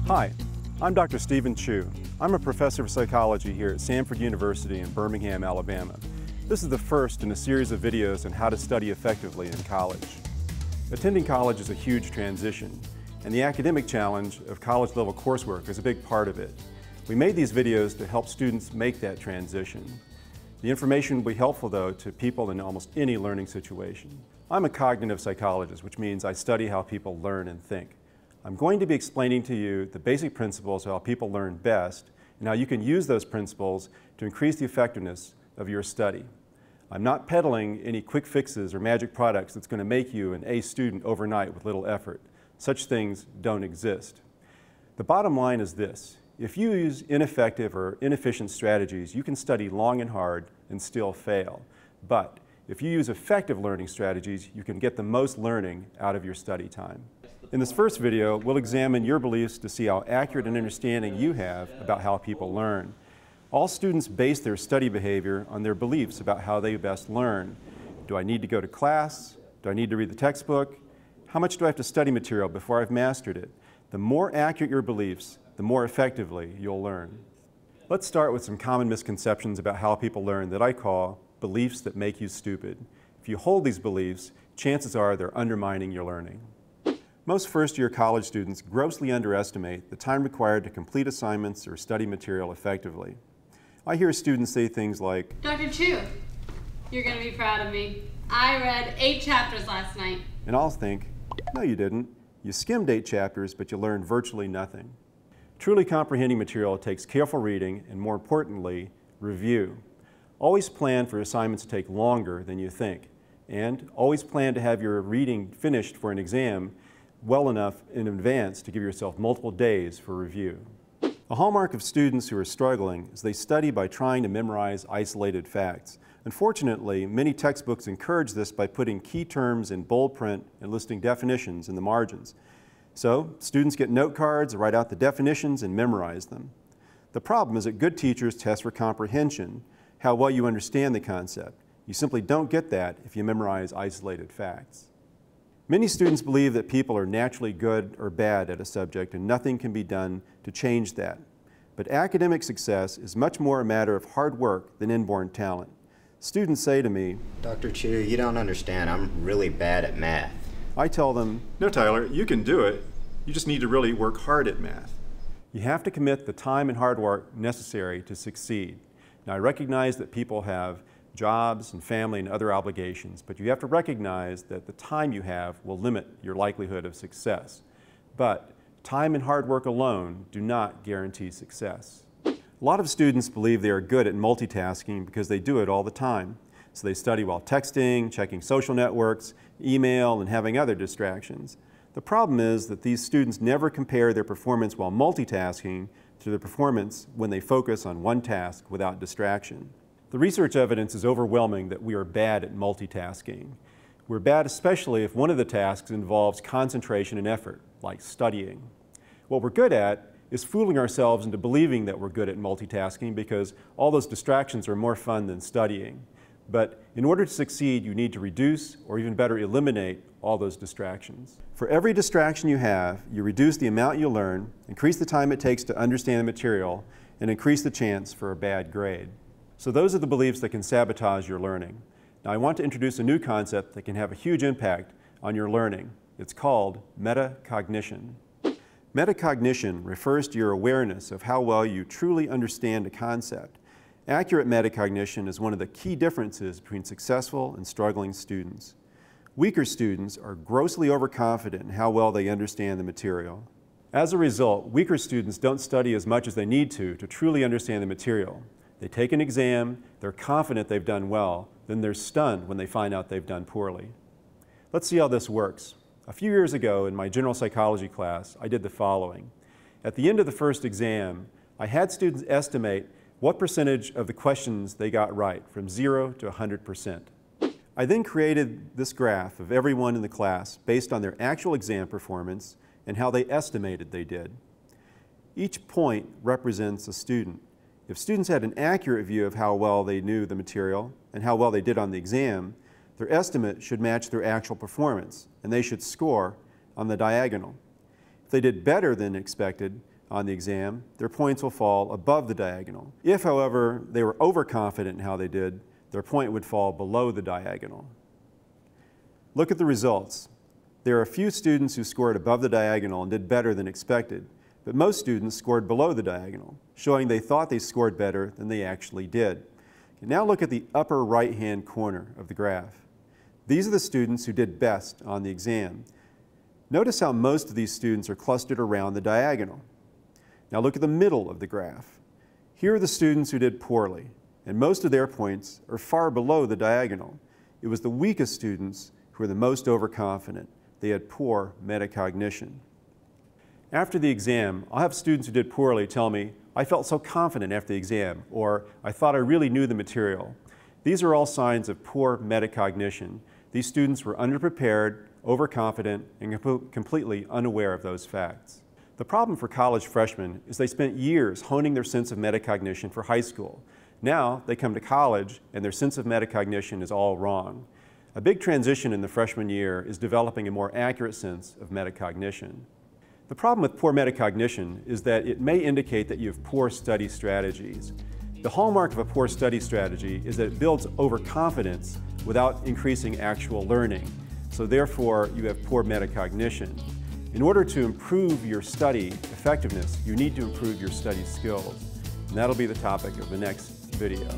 Hi, I'm Dr. Stephen Chu. I'm a professor of psychology here at Samford University in Birmingham, Alabama. This is the first in a series of videos on how to study effectively in college. Attending college is a huge transition, and the academic challenge of college-level coursework is a big part of it. We made these videos to help students make that transition. The information will be helpful, though, to people in almost any learning situation. I'm a cognitive psychologist, which means I study how people learn and think. I'm going to be explaining to you the basic principles of how people learn best and how you can use those principles to increase the effectiveness of your study. I'm not peddling any quick fixes or magic products that's going to make you an A student overnight with little effort. Such things don't exist. The bottom line is this: if you use ineffective or inefficient strategies, you can study long and hard and still fail. But if you use effective learning strategies, you can get the most learning out of your study time. In this first video, we'll examine your beliefs to see how accurate an understanding you have about how people learn. All students base their study behavior on their beliefs about how they best learn. Do I need to go to class? Do I need to read the textbook? How much do I have to study material before I've mastered it? The more accurate your beliefs, the more effectively you'll learn. Let's start with some common misconceptions about how people learn that I call beliefs that make you stupid. If you hold these beliefs, chances are they're undermining your learning. Most first-year college students grossly underestimate the time required to complete assignments or study material effectively. I hear students say things like, "Dr. Chu, you're going to be proud of me. I read 8 chapters last night." And I'll think, no you didn't. You skimmed 8 chapters, but you learned virtually nothing. Truly comprehending material takes careful reading and, more importantly, review. Always plan for assignments to take longer than you think, and always plan to have your reading finished for an exam well enough in advance to give yourself multiple days for review. A hallmark of students who are struggling is they study by trying to memorize isolated facts. Unfortunately, many textbooks encourage this by putting key terms in bold print and listing definitions in the margins. So, students get note cards, write out the definitions, and memorize them. The problem is that good teachers test for comprehension, how well you understand the concept. You simply don't get that if you memorize isolated facts. Many students believe that people are naturally good or bad at a subject and nothing can be done to change that. But academic success is much more a matter of hard work than inborn talent. Students say to me, "Dr. Chu, you don't understand. I'm really bad at math." I tell them, no Tyler, you can do it. You just need to really work hard at math. You have to commit the time and hard work necessary to succeed. Now I recognize that people have jobs and family and other obligations, but you have to recognize that the time you have will limit your likelihood of success. But time and hard work alone do not guarantee success. A lot of students believe they are good at multitasking because they do it all the time. So they study while texting, checking social networks, email, and having other distractions. The problem is that these students never compare their performance while multitasking to their performance when they focus on one task without distraction. The research evidence is overwhelming that we are bad at multitasking. We're bad especially if one of the tasks involves concentration and effort, like studying. What we're good at is fooling ourselves into believing that we're good at multitasking because all those distractions are more fun than studying. But in order to succeed, you need to reduce, or even better, eliminate all those distractions. For every distraction you have, you reduce the amount you learn, increase the time it takes to understand the material, and increase the chance for a bad grade. So those are the beliefs that can sabotage your learning. Now I want to introduce a new concept that can have a huge impact on your learning. It's called metacognition. Metacognition refers to your awareness of how well you truly understand a concept. Accurate metacognition is one of the key differences between successful and struggling students. Weaker students are grossly overconfident in how well they understand the material. As a result, weaker students don't study as much as they need to truly understand the material. They take an exam, they're confident they've done well, then they're stunned when they find out they've done poorly. Let's see how this works. A few years ago in my general psychology class, I did the following. At the end of the first exam, I had students estimate what percentage of the questions they got right, from 0 to 100%. I then created this graph of everyone in the class based on their actual exam performance and how they estimated they did. Each point represents a student. If students had an accurate view of how well they knew the material and how well they did on the exam, their estimate should match their actual performance, and they should score on the diagonal. If they did better than expected, on the exam, their points will fall above the diagonal. If, however, they were overconfident in how they did, their point would fall below the diagonal. Look at the results. There are a few students who scored above the diagonal and did better than expected, but most students scored below the diagonal, showing they thought they scored better than they actually did. Now look at the upper right-hand corner of the graph. These are the students who did best on the exam. Notice how most of these students are clustered around the diagonal. Now look at the middle of the graph. Here are the students who did poorly, and most of their points are far below the diagonal. It was the weakest students who were the most overconfident. They had poor metacognition. After the exam, I'll have students who did poorly tell me, "I felt so confident after the exam," or "I thought I really knew the material." These are all signs of poor metacognition. These students were underprepared, overconfident, and completely unaware of those facts. The problem for college freshmen is they spent years honing their sense of metacognition for high school. Now they come to college and their sense of metacognition is all wrong. A big transition in the freshman year is developing a more accurate sense of metacognition. The problem with poor metacognition is that it may indicate that you have poor study strategies. The hallmark of a poor study strategy is that it builds overconfidence without increasing actual learning. So therefore, you have poor metacognition. In order to improve your study effectiveness, you need to improve your study skills. And that'll be the topic of the next video.